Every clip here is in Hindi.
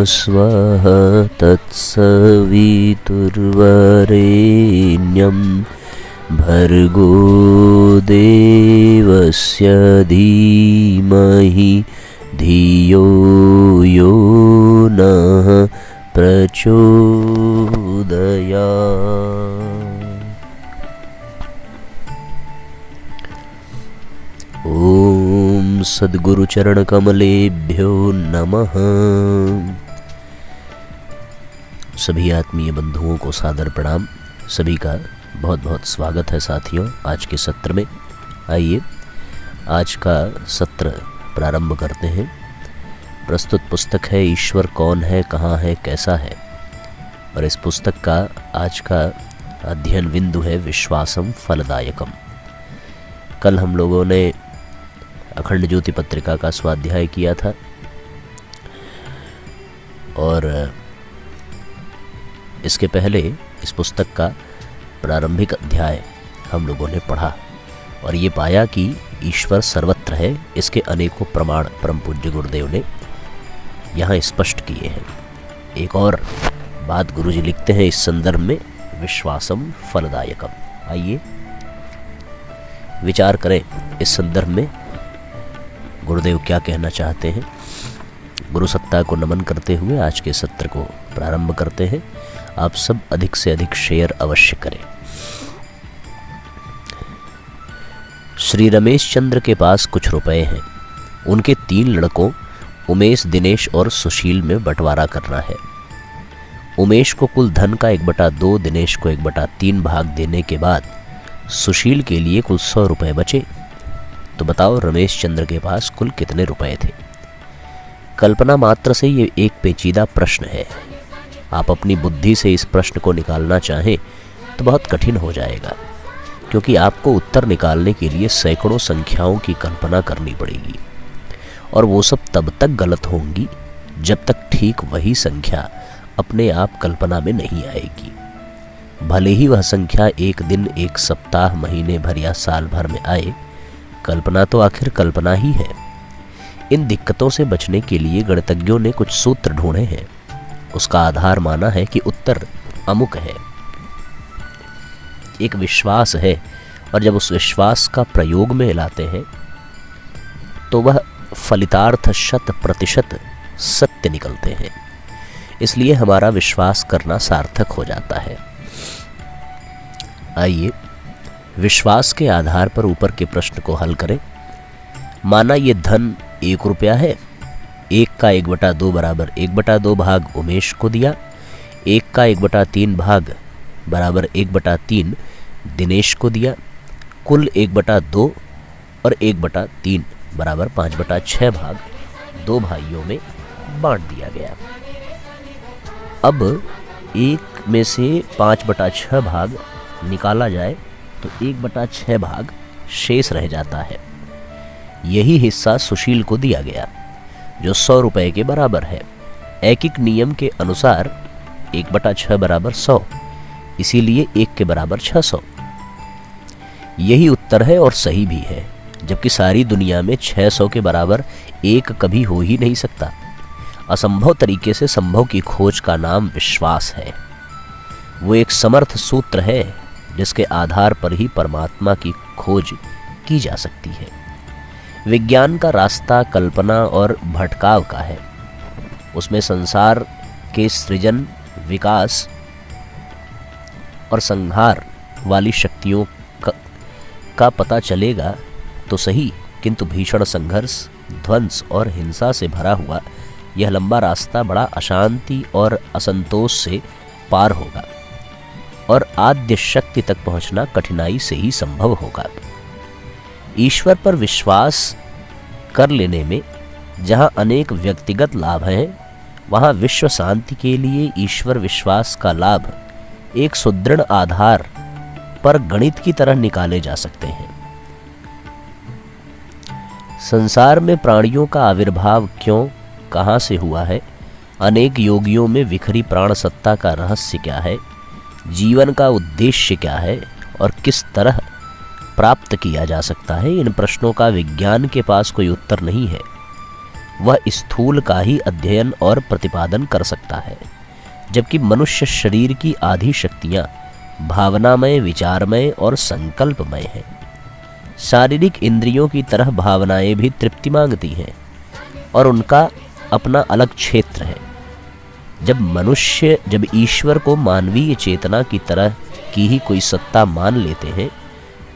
स्वः तत्सवितुर्वरेण्यं भर्गो देवस्य धीमहि धियो यो नः प्रचोदयात्। ओम सद्गुरु चरण कमलेभ्यो नमः। सभी आत्मीय बंधुओं को सादर प्रणाम। सभी का बहुत बहुत स्वागत है साथियों आज के सत्र में। आइए आज का सत्र प्रारंभ करते हैं। प्रस्तुत पुस्तक है ईश्वर कौन है, कहाँ है, कैसा है। और इस पुस्तक का आज का अध्ययन बिंदु है विश्वासम फलदायकम। कल हम लोगों ने अखंड ज्योति पत्रिका का स्वाध्याय किया था और इसके पहले इस पुस्तक का प्रारंभिक अध्याय हम लोगों ने पढ़ा और ये पाया कि ईश्वर सर्वत्र है। इसके अनेकों प्रमाण परम पूज्य गुरुदेव ने यहाँ स्पष्ट किए हैं। एक और बात गुरुजी लिखते हैं इस संदर्भ में, विश्वासम फलदायकम। आइए विचार करें इस संदर्भ में गुरुदेव क्या कहना चाहते हैं। गुरु सत्ता को नमन करते हुए आज के सत्र को प्रारंभ करते हैं। आप सब अधिक से अधिक शेयर अवश्य करें। श्री रमेश चंद्र के पास कुछ रुपए हैं। उनके 3 लड़कों उमेश, दिनेश और सुशील में बंटवारा करना है। उमेश को कुल धन का 1/2, दिनेश को 1/3 भाग देने के बाद सुशील के लिए कुल 100 रुपए बचे। तो बताओ रमेश चंद्र के पास कुल कितने रुपए थे। कल्पना मात्र से ये एक पेचीदा प्रश्न है। आप अपनी बुद्धि से इस प्रश्न को निकालना चाहें तो बहुत कठिन हो जाएगा, क्योंकि आपको उत्तर निकालने के लिए सैकड़ों संख्याओं की कल्पना करनी पड़ेगी और वो सब तब तक गलत होंगी जब तक ठीक वही संख्या अपने आप कल्पना में नहीं आएगी। भले ही वह संख्या एक दिन, एक सप्ताह, महीने भर या साल भर में आए, कल्पना तो आखिर कल्पना ही है। इन दिक्कतों से बचने के लिए गणितज्ञों ने कुछ सूत्र ढूंढे हैं। उसका आधार माना है कि उत्तर अमुक है। एक विश्वास है और जब उस विश्वास का प्रयोग में लाते हैं तो वह फलितार्थ 100% सत्य निकलते हैं। इसलिए हमारा विश्वास करना सार्थक हो जाता है। आइए विश्वास के आधार पर ऊपर के प्रश्न को हल करें। माना ये धन 1 रुपया है। 1 का 1/2 बराबर 1/2 भाग उमेश को दिया। 1 का 1/3 भाग बराबर 1/3 दिनेश को दिया। कुल 1/2 और 1/3 बराबर 5/6 भाग 2 भाइयों में बांट दिया गया। अब 1 में से 5/6 भाग निकाला जाए तो 1/6 भाग शेष रह जाता है। यही हिस्सा सुशील को दिया गया जो 100 रुपए के बराबर है। ऐकिक नियम के अनुसार 1/6 बराबर 100, इसीलिए 1 के बराबर 600। यही उत्तर है और सही भी है, जबकि सारी दुनिया में 600 के बराबर 1 कभी हो ही नहीं सकता। असंभव तरीके से संभव की खोज का नाम विश्वास है। वो एक समर्थ सूत्र है जिसके आधार पर ही परमात्मा की खोज की जा सकती है। विज्ञान का रास्ता कल्पना और भटकाव का है। उसमें संसार के सृजन, विकास और संहार वाली शक्तियों का पता चलेगा तो सही, किंतु भीषण संघर्ष, ध्वंस और हिंसा से भरा हुआ यह लंबा रास्ता बड़ा अशांति और असंतोष से पार होगा और आद्य शक्ति तक पहुंचना कठिनाई से ही संभव होगा। ईश्वर पर विश्वास कर लेने में जहां अनेक व्यक्तिगत लाभ हैं, वहां विश्व शांति के लिए ईश्वर विश्वास का लाभ एक सुदृढ़ आधार पर गणित की तरह निकाले जा सकते हैं। संसार में प्राणियों का आविर्भाव क्यों, कहां से हुआ है, अनेक योगियों में विखरी प्राण सत्ता का रहस्य क्या है, जीवन का उद्देश्य क्या है और किस तरह प्राप्त किया जा सकता है, इन प्रश्नों का विज्ञान के पास कोई उत्तर नहीं है। वह स्थूल का ही अध्ययन और प्रतिपादन कर सकता है, जबकि मनुष्य शरीर की आधी शक्तियां भावनामय, विचारमय और संकल्पमय हैं। शारीरिक इंद्रियों की तरह भावनाएं भी तृप्ति मांगती हैं और उनका अपना अलग क्षेत्र है। जब ईश्वर को मानवीय चेतना की तरह की ही कोई सत्ता मान लेते हैं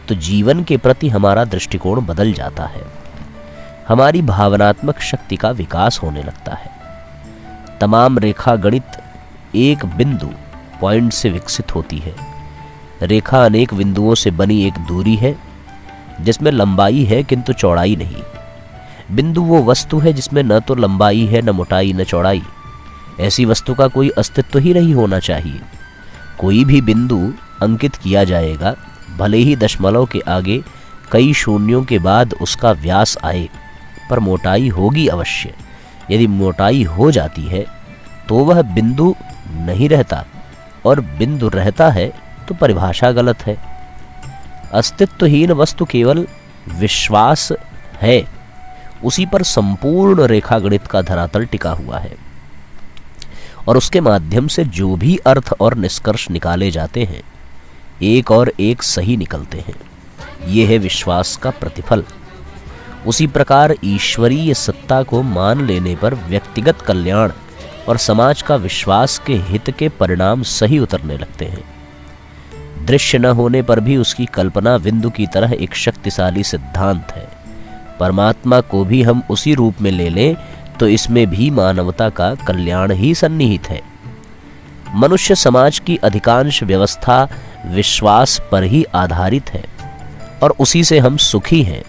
तो जीवन के प्रति हमारा दृष्टिकोण बदल जाता है। हमारी भावनात्मक शक्ति का विकास होने लगता है। तमाम रेखा गणित एक बिंदु पॉइंट से विकसित होती है। रेखा अनेक बिंदुओं से बनी एक दूरी है जिसमें लंबाई है किंतु चौड़ाई नहीं। बिंदु वो वस्तु है जिसमें न तो लंबाई है, न मोटाई, न चौड़ाई। ऐसी वस्तु का कोई अस्तित्व ही नहीं होना चाहिए। कोई भी बिंदु अंकित किया जाएगा, भले ही दशमलव के आगे कई शून्यों के बाद उसका व्यास आए, पर मोटाई होगी अवश्य। यदि मोटाई हो जाती है तो वह बिंदु नहीं रहता, और बिंदु रहता है तो परिभाषा गलत है। अस्तित्वहीन वस्तु केवल विश्वास है, उसी पर संपूर्ण रेखागणित का धरातल टिका हुआ है, और उसके माध्यम से जो भी अर्थ और निष्कर्ष निकाले जाते हैं एक और एक सही निकलते हैं। ये है विश्वास का प्रतिफल। उसी प्रकार ईश्वरीय सत्ता को मान लेने पर व्यक्तिगत कल्याण और समाज का विश्वास के हित के परिणाम सही उतरने लगते हैं। दृश्य न होने पर भी उसकी कल्पना बिंदु की तरह एक शक्तिशाली सिद्धांत है। परमात्मा को भी हम उसी रूप में ले लें तो इसमें भी मानवता का कल्याण ही सन्निहित है। मनुष्य समाज की अधिकांश व्यवस्था विश्वास पर ही आधारित है और उसी से हम सुखी हैं।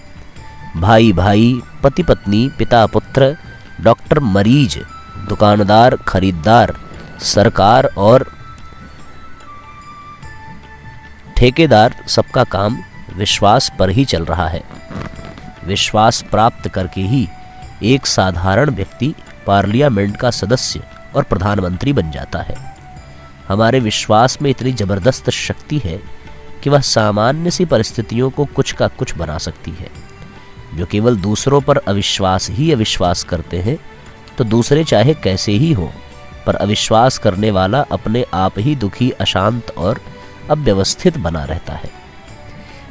भाई भाई, पति पत्नी, पिता पुत्र, डॉक्टर मरीज, दुकानदार खरीदार, सरकार और ठेकेदार, सबका काम विश्वास पर ही चल रहा है। विश्वास प्राप्त करके ही एक साधारण व्यक्ति पार्लियामेंट का सदस्य और प्रधानमंत्री बन जाता है। हमारे विश्वास में इतनी जबरदस्त शक्ति है कि वह सामान्य सी परिस्थितियों को कुछ का कुछ बना सकती है। जो केवल दूसरों पर अविश्वास करते हैं तो दूसरे चाहे कैसे ही हो, पर अविश्वास करने वाला अपने आप ही दुखी, अशांत और अव्यवस्थित बना रहता है।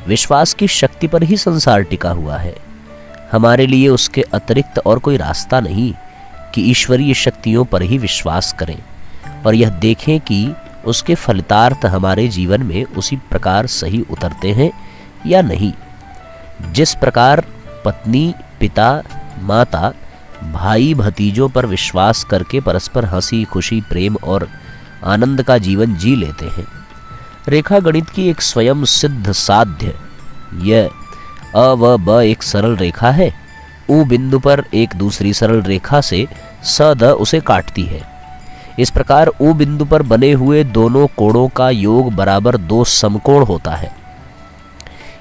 विश्वास की शक्ति पर ही संसार टिका हुआ है। हमारे लिए उसके अतिरिक्त और कोई रास्ता नहीं कि ईश्वरीय शक्तियों पर ही विश्वास करें और यह देखें कि उसके फलितार्थ हमारे जीवन में उसी प्रकार सही उतरते हैं या नहीं। जिस प्रकार पत्नी, पिता, माता, भाई, भतीजों पर विश्वास करके परस्पर हंसी खुशी, प्रेम और आनंद का जीवन जी लेते हैं। रेखा गणित की एक स्वयं सिद्ध साध्य यह अ व ब एक सरल रेखा है। उ बिंदु पर एक दूसरी सरल रेखा से स द उसे काटती है। इस प्रकार उ बिंदु पर बने हुए दोनों कोणों का योग बराबर 2 समकोण होता है।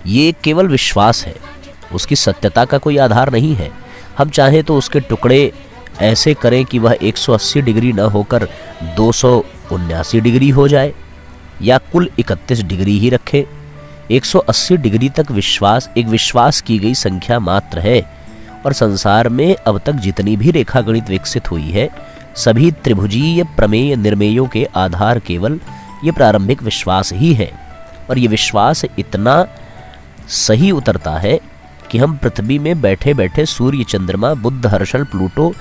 ये केवल विश्वास है, उसकी सत्यता का कोई आधार नहीं है। हम चाहें तो उसके टुकड़े ऐसे करें कि वह 180 डिग्री न होकर 279 डिग्री हो जाए, या कुल 31 डिग्री ही रखें। 180 डिग्री तक विश्वास एक विश्वास की गई संख्या मात्र है, और संसार में अब तक जितनी भी रेखा गणित विकसित हुई है सभी त्रिभुजीय प्रमेय निर्मेयों के आधार केवल ये प्रारंभिक विश्वास ही है। और ये विश्वास इतना सही उतरता है कि हम पृथ्वी में बैठे बैठे सूर्य, चंद्रमा, बुध, हर्षल, प्लूटो,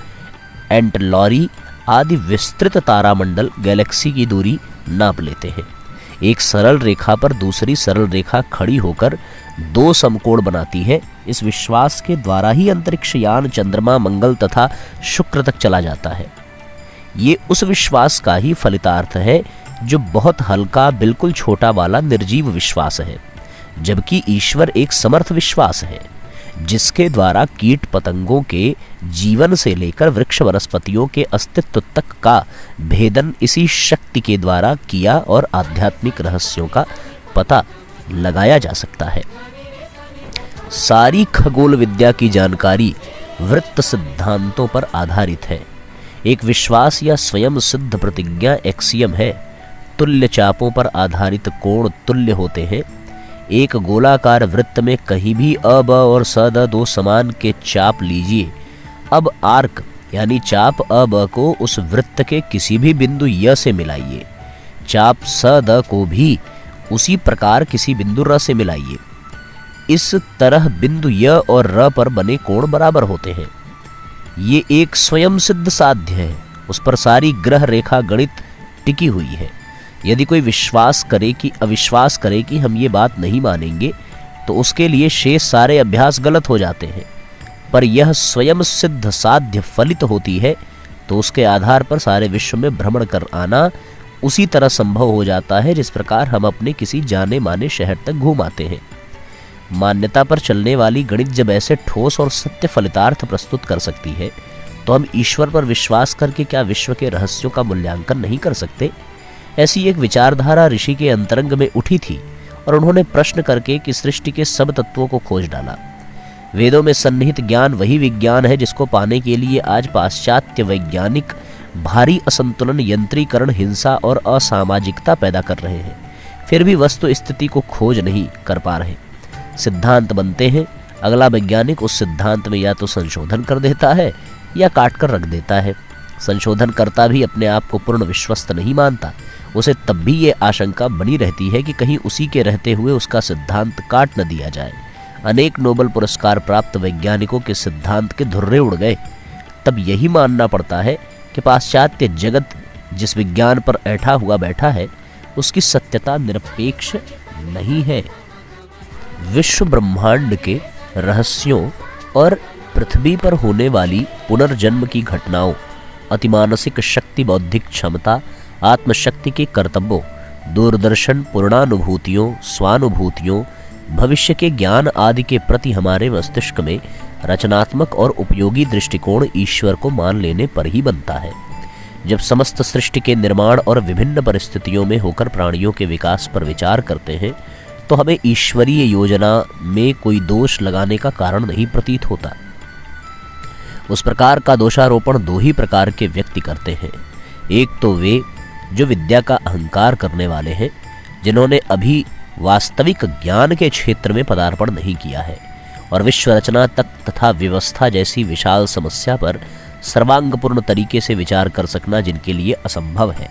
एंटलॉरी आदि विस्तृत तारामंडल, गैलेक्सी की दूरी नाप लेते हैं। एक सरल रेखा पर दूसरी सरल रेखा खड़ी होकर 2 समकोण बनाती है। इस विश्वास के द्वारा ही अंतरिक्ष यान चंद्रमा, मंगल तथा शुक्र तक चला जाता है। ये उस विश्वास का ही फलितार्थ है जो बहुत हल्का, बिल्कुल छोटा वाला निर्जीव विश्वास है, जबकि ईश्वर एक समर्थ विश्वास है जिसके द्वारा कीट पतंगों के जीवन से लेकर वृक्ष वनस्पतियों के अस्तित्व तक का भेदन इसी शक्ति के द्वारा किया और आध्यात्मिक रहस्यों का पता लगाया जा सकता है। सारी खगोल विद्या की जानकारी वृत्त सिद्धांतों पर आधारित है। एक विश्वास या स्वयं सिद्ध प्रतिज्ञा एक्सियम है। तुल्य चापों पर आधारित कोण तुल्य होते हैं। एक गोलाकार वृत्त में कहीं भी अ, ब और स, द 2 समान के चाप लीजिए, अब आर्क यानी चाप अ ब को उस वृत्त के किसी भी बिंदु य से मिलाइए। चाप स द को भी उसी प्रकार किसी बिंदु र से मिलाइए। इस तरह बिंदु य और र पर बने कोण बराबर होते हैं। ये एक स्वयं सिद्ध साध्य है, उस पर सारी ग्रह रेखा गणित टिकी हुई है। यदि कोई विश्वास करे कि अविश्वास करे कि हम ये बात नहीं मानेंगे तो उसके लिए शेष सारे अभ्यास गलत हो जाते हैं। पर यह स्वयं सिद्ध साध्य फलित होती है तो उसके आधार पर सारे विश्व में भ्रमण कर आना उसी तरह संभव हो जाता है जिस प्रकार हम अपने किसी जाने माने शहर तक घूम आते हैं। मान्यता पर चलने वाली गणित जब ऐसे ठोस और सत्य फलितार्थ प्रस्तुत कर सकती है तो हम ईश्वर पर विश्वास करके क्या विश्व के रहस्यों का मूल्यांकन नहीं कर सकते? ऐसी एक विचारधारा ऋषि के अंतरंग में उठी थी और उन्होंने प्रश्न करके कि सृष्टि के सब तत्वों को खोज डाला। वेदों में सन्निहित ज्ञान वही विज्ञान है जिसको पाने के लिए आज पाश्चात्य वैज्ञानिक भारी असंतुलन, यंत्रीकरण, हिंसा और असामाजिकता पैदा कर रहे हैं। फिर भी वस्तु स्थिति को खोज नहीं कर पा रहे। सिद्धांत बनते हैं, अगला वैज्ञानिक उस सिद्धांत में या तो संशोधन कर देता है या काट कर रख देता है। संशोधन करता भी अपने आप को पूर्ण विश्वस्त नहीं मानता। उसे तब भी ये आशंका बनी रहती है कि कहीं उसी के रहते हुए उसका सिद्धांत काट न दिया जाए। अनेक नोबेल पुरस्कार प्राप्त वैज्ञानिकों के सिद्धांत के धुर्रे उड़ गए। तब यही मानना पड़ता है कि पाश्चात्य जगत जिस विज्ञान पर ऐठा हुआ बैठा है उसकी सत्यता निरपेक्ष नहीं है। विश्व ब्रह्मांड के रहस्यों और पृथ्वी पर होने वाली पुनर्जन्म की घटनाओं, अतिमानसिक शक्ति, बौद्धिक क्षमता, आत्मशक्ति के कर्तव्यों, दूरदर्शन, पूर्णानुभूतियों, स्वानुभूतियों, भविष्य के ज्ञान आदि के प्रति हमारे मस्तिष्क में रचनात्मक और उपयोगी दृष्टिकोण ईश्वर को मान लेने पर ही बनता है। जब समस्त सृष्टि के निर्माण और विभिन्न परिस्थितियों में होकर प्राणियों के विकास पर विचार करते हैं तो हमें ईश्वरीय योजना में कोई दोष लगाने का कारण नहीं प्रतीत होता। उस प्रकार का दोषारोपण दो ही प्रकार के व्यक्ति करते हैं। एक तो वे जो विद्या का अहंकार करने वाले हैं, जिन्होंने अभी वास्तविक ज्ञान के क्षेत्र में पदार्पण नहीं किया है और विश्व रचना तक तथा व्यवस्था जैसी विशाल समस्या पर सर्वांगपूर्ण तरीके से विचार कर सकना जिनके लिए असंभव है।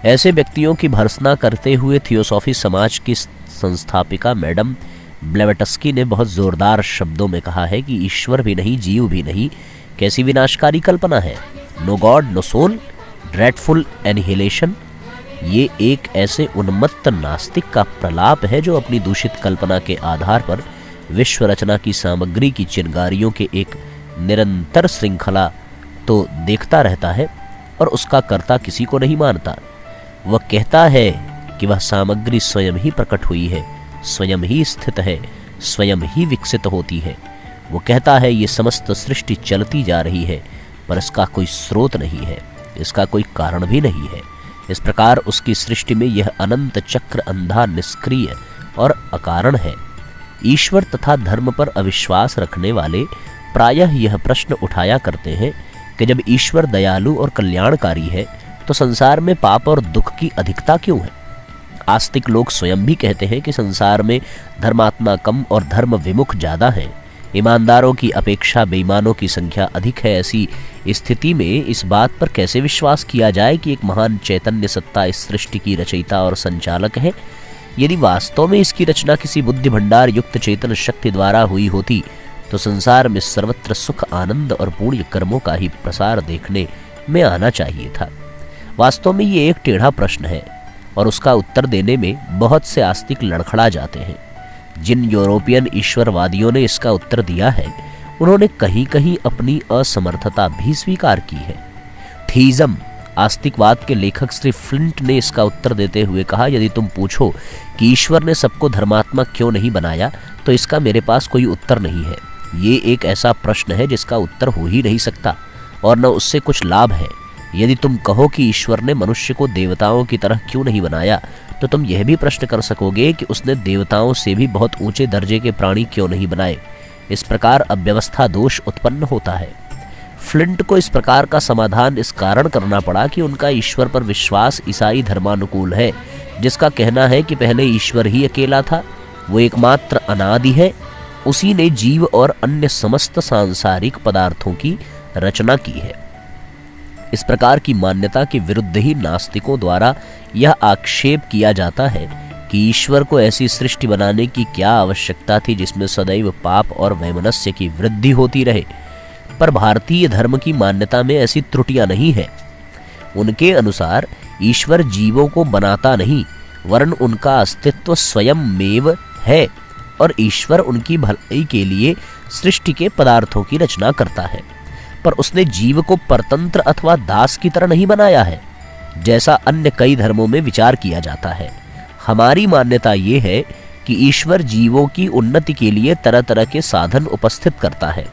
ऐसे व्यक्तियों की भर्त्सना करते हुए थियोसॉफी समाज की संस्थापिका मैडम ब्लेवेटस्की ने बहुत जोरदार शब्दों में कहा है कि ईश्वर भी नहीं, जीव भी नहीं, कैसी विनाशकारी कल्पना है। No God, no soul, dreadful annihilation. ये एक ऐसे उन्मत्त नास्तिक का प्रलाप है जो अपनी दूषित कल्पना के आधार पर विश्व रचना की सामग्री की चिंगारियों के एक निरंतर श्रृंखला तो देखता रहता है और उसका कर्ता किसी को नहीं मानता। वह कहता है कि वह सामग्री स्वयं ही प्रकट हुई है, स्वयं ही स्थित है, स्वयं ही विकसित होती है। वो कहता है ये समस्त सृष्टि चलती जा रही है पर इसका कोई स्रोत नहीं है, इसका कोई कारण भी नहीं है। इस प्रकार उसकी सृष्टि में यह अनंत चक्र अंधा, निष्क्रिय और अकारण है। ईश्वर तथा धर्म पर अविश्वास रखने वाले प्रायः यह प्रश्न उठाया करते हैं कि जब ईश्वर दयालु और कल्याणकारी है तो संसार में पाप और दुख की अधिकता क्यों है? आस्तिक लोग स्वयं भी कहते हैं कि संसार में धर्मात्मा कम और धर्म विमुख ज्यादा है। ईमानदारों की अपेक्षा बेईमानों की संख्या अधिक है। ऐसी स्थिति में इस बात पर कैसे विश्वास किया जाए कि एक महान चैतन्य सत्ता इस सृष्टि की रचयिता और संचालक है? यदि वास्तव में इसकी रचना किसी बुद्धि भंडार युक्त चेतन शक्ति द्वारा हुई होती तो संसार में सर्वत्र सुख, आनंद और पुण्य कर्मों का ही प्रसार देखने में आना चाहिए था। वास्तव में ये एक टेढ़ा प्रश्न है और उसका उत्तर देने में बहुत से आस्तिक लड़खड़ा जाते हैं। जिन यूरोपियन ईश्वरवादियों ने इसका उत्तर दिया है उन्होंने कहीं कहीं अपनी असमर्थता भी स्वीकार की है। थीइज्म आस्तिकवाद के लेखक श्री फ्लिंट ने इसका उत्तर देते हुए कहा, यदि तुम पूछो कि ईश्वर ने सबको धर्मात्मक क्यों नहीं बनाया तो इसका मेरे पास कोई उत्तर नहीं है। ये एक ऐसा प्रश्न है जिसका उत्तर हो ही नहीं सकता और न उससे कुछ लाभ है। यदि तुम कहो कि ईश्वर ने मनुष्य को देवताओं की तरह क्यों नहीं बनाया तो तुम यह भी प्रश्न कर सकोगे कि उसने देवताओं से भी बहुत ऊंचे दर्जे के प्राणी क्यों नहीं बनाए। इस प्रकार अव्यवस्था दोष उत्पन्न होता है। फ्लिंट को इस प्रकार का समाधान इस कारण करना पड़ा कि उनका ईश्वर पर विश्वास ईसाई धर्मानुकूल है, जिसका कहना है कि पहले ईश्वर ही अकेला था, वो एकमात्र अनादि है उसी ने जीव और अन्य समस्त सांसारिक पदार्थों की रचना की है। इस प्रकार की मान्यता के विरुद्ध ही नास्तिकों द्वारा यह आक्षेप किया जाता है कि ईश्वर को ऐसी सृष्टि बनाने की क्या आवश्यकता थी जिसमें सदैव पाप और वैमनस्य की वृद्धि होती रहे। पर भारतीय धर्म की मान्यता में ऐसी त्रुटियां नहीं है। उनके अनुसार ईश्वर जीवों को बनाता नहीं, वरन उनका अस्तित्व स्वयं मेव है और ईश्वर उनकी भलाई के लिए सृष्टि के पदार्थों की रचना करता है। पर उसने जीव को परतंत्र अथवा दास की तरह नहीं बनाया है, जैसा अन्य कई धर्मों में विचार किया जाता है। हमारी मान्यता ये है कि ईश्वर जीवों की उन्नति के लिए तरह तरह के साधन उपस्थित करता है,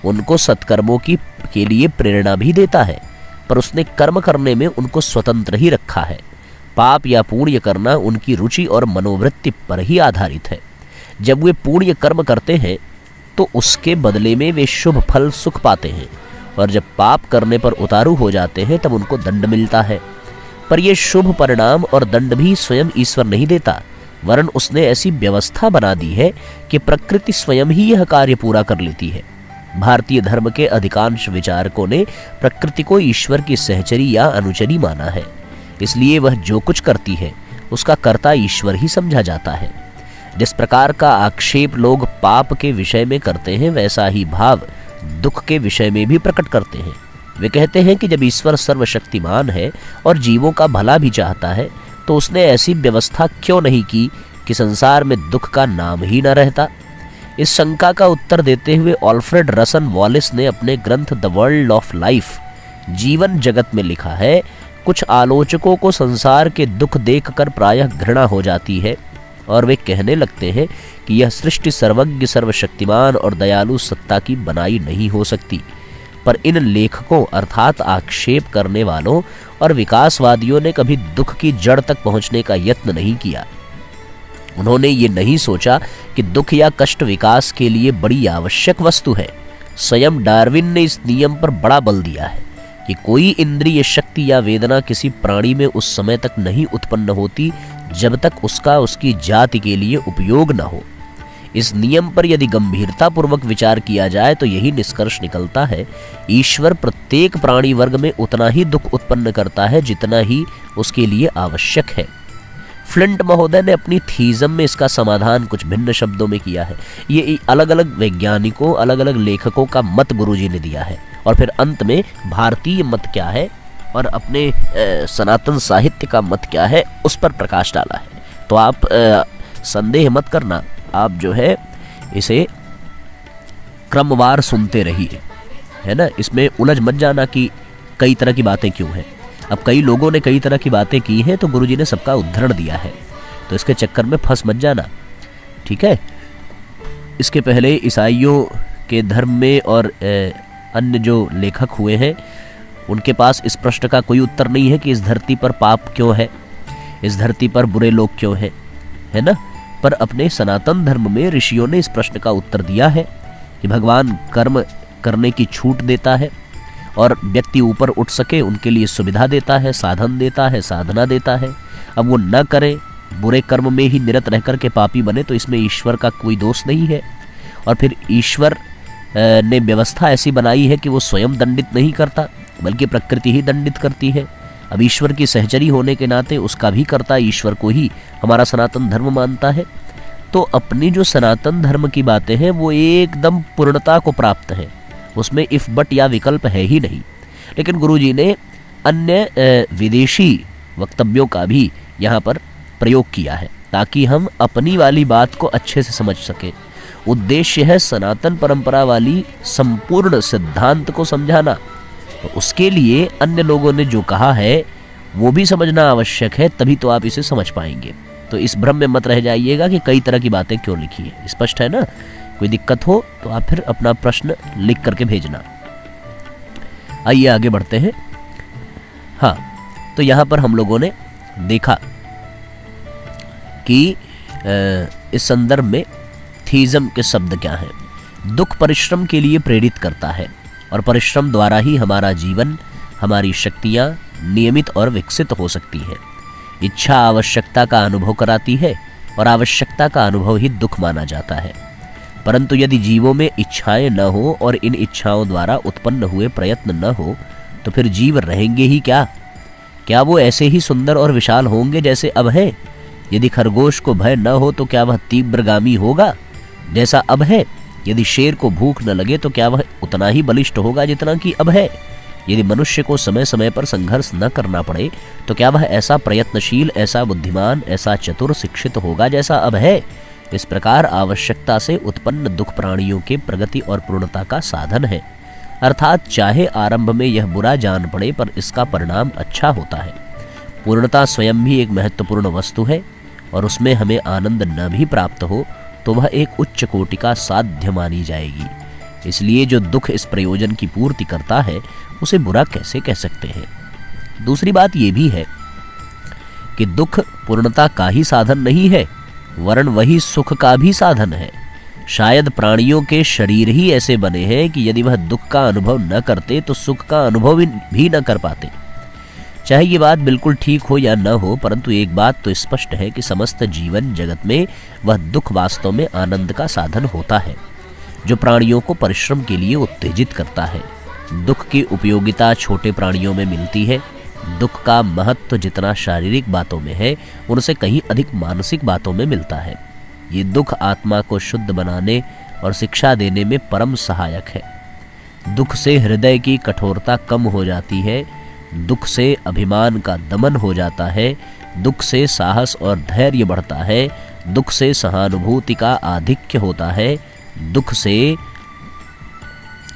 उनको सत्कर्मों के लिए प्रेरणा भी देता है, पर उसने कर्म करने में उनको स्वतंत्र ही रखा है। पाप या पुण्य करना उनकी रुचि और मनोवृत्ति पर ही आधारित है। जब वे पुण्य कर्म करते हैं तो उसके बदले में वे शुभ फल सुख पाते हैं, और जब पाप करने पर उतारू हो जाते हैं तब उनको दंड मिलता है। पर यह शुभ परिणाम और दंड भी स्वयं ईश्वर नहीं देता, वरन उसने ऐसी व्यवस्था बना दी है कि प्रकृति स्वयं ही यह कार्य पूरा कर लेती है। भारतीय धर्म के अधिकांश विचारकों ने प्रकृति को ईश्वर की सहचरी या अनुचरी माना है, इसलिए वह जो कुछ करती है उसका कर्ता ईश्वर ही समझा जाता है। जिस प्रकार का आक्षेप लोग पाप के विषय में करते हैं, वैसा ही भाव दुख के विषय में भी प्रकट करते हैं। वे कहते हैं कि जब ईश्वर सर्वशक्तिमान है और जीवों का भला भी चाहता है, तो उसने ऐसी व्यवस्था क्यों नहीं की कि संसार में दुख का नाम ही न रहता। इस शंका का उत्तर देते हुए ऑल्फ्रेड रसन वॉलिस ने अपने ग्रंथ द वर्ल्ड ऑफ लाइफ जीवन जगत में लिखा है, कुछ आलोचकों को संसार के दुख देखकर प्रायः घृणा हो जाती है और वे कहने लगते हैं कि यह सृष्टि सर्वज्ञ सर्वशक्तिमान और दयालु सत्ता की बनाई नहीं हो सकती। पर इन लेखकों अर्थात आक्षेप करने वालों और विकासवादियों ने कभी दुख की जड़ तक पहुंचने का यत्न नहीं किया। उन्होंने ये नहीं सोचा कि दुख या कष्ट विकास के लिए बड़ी आवश्यक वस्तु है। स्वयं डार्विन ने इस नियम पर बड़ा बल दिया है कि कोई इंद्रिय शक्ति या वेदना किसी प्राणी में उस समय तक नहीं उत्पन्न होती जब तक उसका उसकी जाति के लिए उपयोग न हो। इस नियम पर यदि गंभीरतापूर्वक विचार किया जाए तो यही निष्कर्ष निकलता है, ईश्वर प्रत्येक प्राणी वर्ग में उतना ही दुख उत्पन्न करता है जितना ही उसके लिए आवश्यक है। फ्लिंट महोदय ने अपनी थीज़म में इसका समाधान कुछ भिन्न शब्दों में किया है। ये अलग अलग वैज्ञानिकों, अलग अलग लेखकों का मत गुरुजी ने दिया है, और फिर अंत में भारतीय मत क्या है और अपने सनातन साहित्य का मत क्या है उस पर प्रकाश डाला है। तो आप संदेह मत करना, आप जो है इसे क्रमवार सुनते रहिए, है ना। इसमें उलझ मत जाना कि कई तरह की बातें क्यों हैं। अब कई लोगों ने कई तरह की बातें की हैं तो गुरुजी ने सबका उद्धरण दिया है, तो इसके चक्कर में फंस मत जाना, ठीक है। इसके पहले ईसाइयों के धर्म में और अन्य जो लेखक हुए हैं उनके पास इस प्रश्न का कोई उत्तर नहीं है कि इस धरती पर पाप क्यों है, इस धरती पर बुरे लोग क्यों हैं, है ना। पर अपने सनातन धर्म में ऋषियों ने इस प्रश्न का उत्तर दिया है कि भगवान कर्म करने की छूट देता है और व्यक्ति ऊपर उठ सके उनके लिए सुविधा देता है, साधन देता है, साधना देता है। अब वो न करे, बुरे कर्म में ही निरत रह कर के पापी बने, तो इसमें ईश्वर का कोई दोष नहीं है। और फिर ईश्वर ने व्यवस्था ऐसी बनाई है कि वो स्वयं दंडित नहीं करता बल्कि प्रकृति ही दंडित करती है। अब ईश्वर की सहचरी होने के नाते उसका भी कर्ता ईश्वर को ही हमारा सनातन धर्म मानता है। तो अपनी जो सनातन धर्म की बातें हैं वो एकदम पूर्णता को प्राप्त है, उसमें इफ बट या विकल्प है ही नहीं। लेकिन गुरुजी ने अन्य विदेशी वक्तव्यों का भी यहाँ पर प्रयोग किया है ताकि हम अपनी वाली बात को अच्छे से समझ सकें। उद्देश्य है सनातन परंपरा वाली संपूर्ण सिद्धांत को समझाना, तो उसके लिए अन्य लोगों ने जो कहा है वो भी समझना आवश्यक है, तभी तो आप इसे समझ पाएंगे। तो इस भ्रम में मत रह जाइएगा कि कई तरह की बातें क्यों लिखी है। स्पष्ट है ना। कोई दिक्कत हो तो आप फिर अपना प्रश्न लिख करके भेजना। आइए आगे बढ़ते हैं। हाँ, तो यहाँ पर हम लोगों ने देखा कि इस संदर्भ में थीज़म के शब्द क्या हैं। दुख परिश्रम के लिए प्रेरित करता है और परिश्रम द्वारा ही हमारा जीवन, हमारी शक्तियाँ नियमित और विकसित हो सकती हैं। इच्छा आवश्यकता का अनुभव कराती है और आवश्यकता का अनुभव ही दुख माना जाता है। परंतु यदि जीवों में इच्छाएं न हो और इन इच्छाओं द्वारा उत्पन्न हुए प्रयत्न न हो तो फिर जीव रहेंगे ही क्या? क्या वो ऐसे ही सुंदर और विशाल होंगे जैसे अब है? यदि खरगोश को भय न हो तो क्या वह तीव्रगामी होगा जैसा अब है? यदि शेर को भूख न लगे तो क्या वह उतना ही बलिष्ठ होगा जितना कि अब है? यदि मनुष्य को समय समय पर संघर्ष न करना पड़े तो क्या वह ऐसा प्रयत्नशील, ऐसा बुद्धिमान, ऐसा चतुर, शिक्षित होगा जैसा अब है? इस प्रकार आवश्यकता से उत्पन्न दुख प्राणियों के प्रगति और पूर्णता का साधन है। अर्थात चाहे आरंभ में यह बुरा जान पड़े पर इसका परिणाम अच्छा होता है। पूर्णता स्वयं भी एक महत्वपूर्ण वस्तु है और उसमें हमें आनंद न भी प्राप्त हो तो वह एक उच्च कोटि का साध्य मानी जाएगी। इसलिए जो दुख इस प्रयोजन की पूर्ति करता है उसे बुरा कैसे कह सकते हैं। दूसरी बात यह भी है कि दुख पूर्णता का ही साधन नहीं है, वरन वही सुख का भी साधन है। शायद प्राणियों के शरीर ही ऐसे बने हैं कि यदि वह दुख का अनुभव न करते तो सुख का अनुभव भी न कर पाते। चाहे ये बात बिल्कुल ठीक हो या न हो, परंतु एक बात तो स्पष्ट है कि समस्त जीवन जगत में वह दुख वास्तव में आनंद का साधन होता है, जो प्राणियों को परिश्रम के लिए उत्तेजित करता है। दुख की उपयोगिता छोटे प्राणियों में मिलती है। दुख का महत्व जितना शारीरिक बातों में है, उनसे कहीं अधिक मानसिक बातों में मिलता है। ये दुख आत्मा को शुद्ध बनाने और शिक्षा देने में परम सहायक है। दुख से हृदय की कठोरता कम हो जाती है, दुख से अभिमान का दमन हो जाता है, दुख से साहस और धैर्य बढ़ता है, दुख से सहानुभूति का आधिक्य होता है, दुख से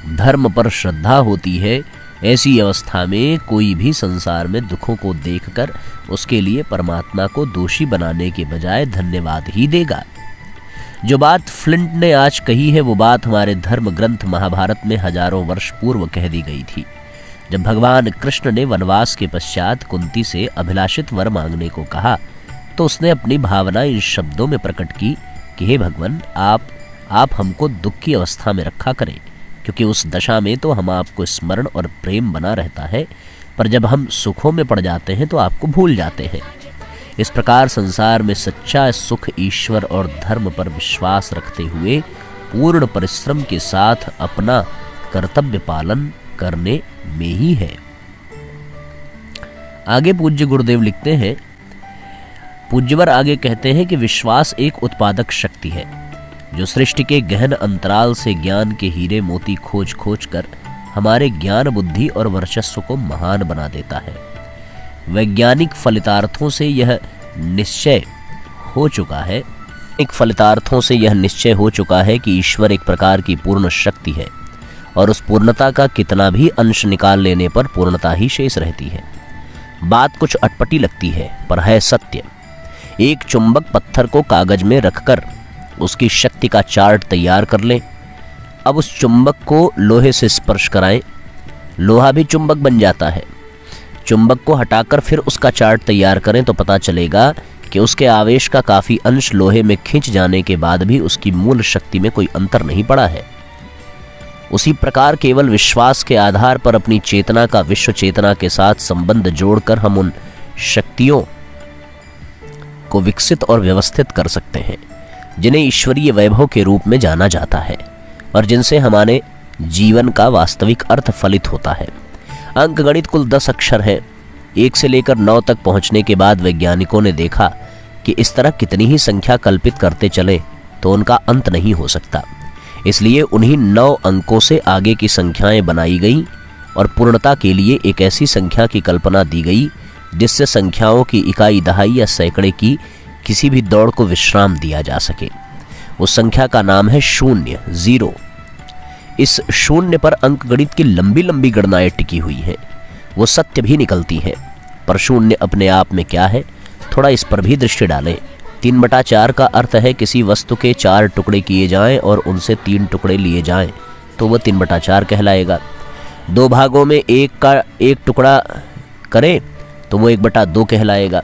धर्म पर श्रद्धा होती है। ऐसी अवस्था में कोई भी संसार में दुखों को देखकर उसके लिए परमात्मा को दोषी बनाने के बजाय धन्यवाद ही देगा। जो बात फ्लिंट ने आज कही है वो बात हमारे धर्म ग्रंथ महाभारत में हजारों वर्ष पूर्व कह दी गई थी। जब भगवान कृष्ण ने वनवास के पश्चात कुंती से अभिलाषित वर मांगने को कहा तो उसने अपनी भावना इन शब्दों में प्रकट की कि हे भगवान, आप हमको दुख की अवस्था में रखा करें, क्योंकि उस दशा में तो हम आपको स्मरण और प्रेम बना रहता है, पर जब हम सुखों में पड़ जाते हैं तो आपको भूल जाते हैं। इस प्रकार संसार में सच्चा सुख ईश्वर और धर्म पर विश्वास रखते हुए पूर्ण परिश्रम के साथ अपना कर्तव्य पालन करने में ही है। आगे पूज्य गुरुदेव लिखते हैं, पूज्यवर आगे कहते हैं कि विश्वास एक उत्पादक शक्ति है जो सृष्टि के गहन अंतराल से ज्ञान के हीरे मोती खोज खोज कर हमारे ज्ञान, बुद्धि और वर्चस्व को महान बना देता है। वैज्ञानिक फलितार्थों से यह निश्चय हो चुका है कि ईश्वर एक प्रकार की पूर्ण शक्ति है और उस पूर्णता का कितना भी अंश निकाल लेने पर पूर्णता ही शेष रहती है। बात कुछ अटपटी लगती है पर है सत्य। एक चुंबक पत्थर को कागज में रखकर उसकी शक्ति का चार्ट तैयार कर लें। अब उस चुंबक को लोहे से स्पर्श कराएं, लोहा भी चुंबक बन जाता है। चुंबक को हटाकर फिर उसका चार्ट तैयार करें तो पता चलेगा कि उसके आवेश का काफ़ी अंश लोहे में खिंच जाने के बाद भी उसकी मूल शक्ति में कोई अंतर नहीं पड़ा है। उसी प्रकार केवल विश्वास के आधार पर अपनी चेतना का विश्व चेतना के साथ संबंध जोड़कर हम उन शक्तियों को विकसित और व्यवस्थित कर सकते हैं जिन्हें ईश्वरीय वैभव के रूप में जाना जाता है और जिनसे हमारे जीवन का वास्तविक अर्थ फलित होता है। अंकगणित कुल 10 अक्षर है। 1 से लेकर 9 तक पहुंचने के बाद वैज्ञानिकों ने देखा कि इस तरह कितनी ही संख्या कल्पित करते चले तो उनका अंत नहीं हो सकता। इसलिए उन्हीं 9 अंकों से आगे की संख्याएं बनाई गई और पूर्णता के लिए एक ऐसी संख्या की कल्पना दी गई जिससे संख्याओं की इकाई, दहाई या सैकड़े की किसी भी दौड़ को विश्राम दिया जा सके। उस संख्या का नाम है शून्य, 0। इस शून्य पर अंकगणित की लंबी लंबी गणनाएं टिकी हुई हैं। वो सत्य भी निकलती हैं, पर शून्य अपने आप में क्या है, थोड़ा इस पर भी दृष्टि डालें। 3/4 का अर्थ है किसी वस्तु के 4 टुकड़े किए जाएं और उनसे 3 टुकड़े लिए जाएं तो वह 3/4 कहलाएगा। 2 भागों में 1 का 1 टुकड़ा करें तो वो 1/2 कहलाएगा।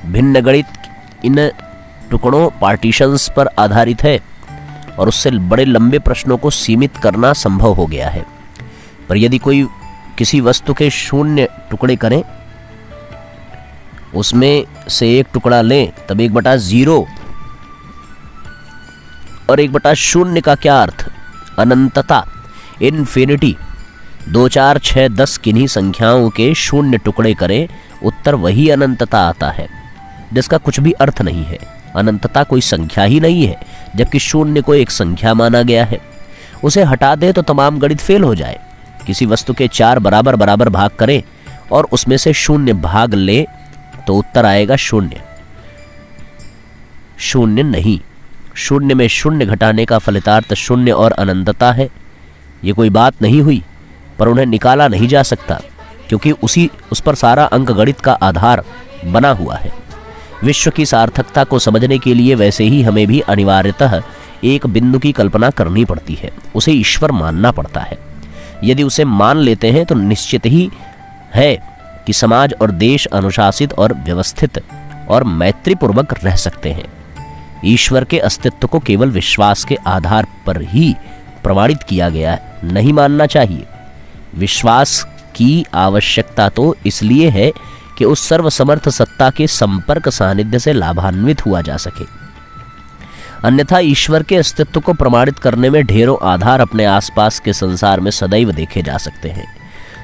भिन्न गणित इन टुकड़ों, पार्टीशंस पर आधारित है और उससे बड़े लंबे प्रश्नों को सीमित करना संभव हो गया है। पर यदि कोई किसी वस्तु के 0 टुकड़े करें, उसमें से 1 टुकड़ा लें, तब 1/0 और 1/0 का क्या अर्थ? अनंतता, इन्फिनिटी। 2, 4, 6, 10 किन्हीं संख्याओं के शून्य टुकड़े करें, उत्तर वही अनंतता आता है, जिसका कुछ भी अर्थ नहीं है। अनंतता कोई संख्या ही नहीं है, जबकि शून्य को एक संख्या माना गया है। उसे हटा दे तो तमाम गणित फेल हो जाए। किसी वस्तु के 4 बराबर बराबर भाग करें और उसमें से शून्य भाग ले तो उत्तर आएगा शून्य। शून्य नहीं, शून्य में शून्य घटाने का फलितार्थ शून्य और अनंतता है। ये कोई बात नहीं हुई, पर उन्हें निकाला नहीं जा सकता, क्योंकि उस पर सारा अंकगणित का आधार बना हुआ है। विश्व की सार्थकता को समझने के लिए वैसे ही हमें भी अनिवार्यतः एक बिंदु की कल्पना करनी पड़ती है, उसे ईश्वर मानना पड़ता है। यदि उसे मान लेते हैं तो निश्चित ही है कि समाज और देश अनुशासित और व्यवस्थित और मैत्रीपूर्वक रह सकते हैं। ईश्वर के अस्तित्व को केवल विश्वास के आधार पर ही प्रमाणित किया गया है, नहीं मानना चाहिए। विश्वास की आवश्यकता तो इसलिए है कि उस सर्वसमर्थ सत्ता के संपर्क सानिध्य से लाभान्वित हुआ जा सके। अन्यथा ईश्वर के अस्तित्व को प्रमाणित करने में ढेरों आधार अपने आसपास के संसार में सदैव देखे जा सकते हैं।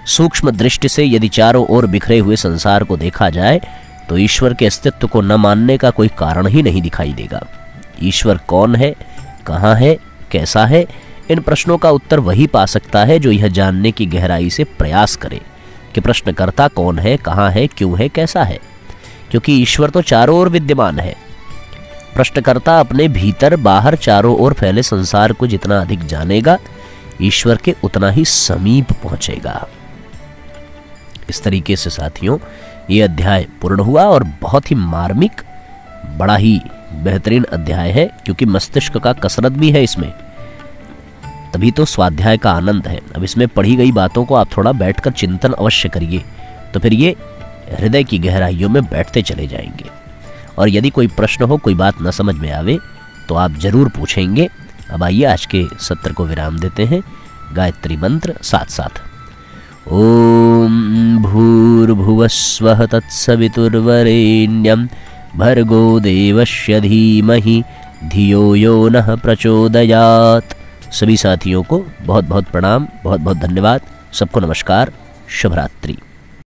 सूक्ष्म दृष्टि से यदि चारों ओर बिखरे हुए संसार को देखा जाए तो ईश्वर के अस्तित्व को न मानने का कोई कारण ही नहीं दिखाई देगा। ईश्वर कौन है, कहाँ है, कैसा है, इन प्रश्नों का उत्तर वही पा सकता है जो यह जानने की गहराई से प्रयास करे कि प्रश्नकर्ता कौन है, कहाँ है, क्यों है, कैसा है। क्योंकि ईश्वर तो चारों ओर विद्यमान है। प्रश्नकर्ता अपने भीतर बाहर चारों ओर फैले संसार को जितना अधिक जानेगा, ईश्वर के उतना ही समीप पहुंचेगा। इस तरीके से साथियों ये अध्याय पूर्ण हुआ और बहुत ही मार्मिक, बड़ा ही बेहतरीन अध्याय है, क्योंकि मस्तिष्क का कसरत भी है इसमें, तभी तो स्वाध्याय का आनंद है। अब इसमें पढ़ी गई बातों को आप थोड़ा बैठकर चिंतन अवश्य करिए, तो फिर ये हृदय की गहराइयों में बैठते चले जाएंगे। और यदि कोई प्रश्न हो, कोई बात न समझ में आवे तो आप जरूर पूछेंगे। अब आइए आज के सत्र को विराम देते हैं गायत्री मंत्र साथ साथ। ओम भूर्भुवस्वः तत्सवितुर्वरेण्यं भर्गो देवस्य धीमहि धियो यो नः प्रचोदयात्। सभी साथियों को बहुत बहुत प्रणाम, बहुत बहुत धन्यवाद। सबको नमस्कार, शुभ रात्रि।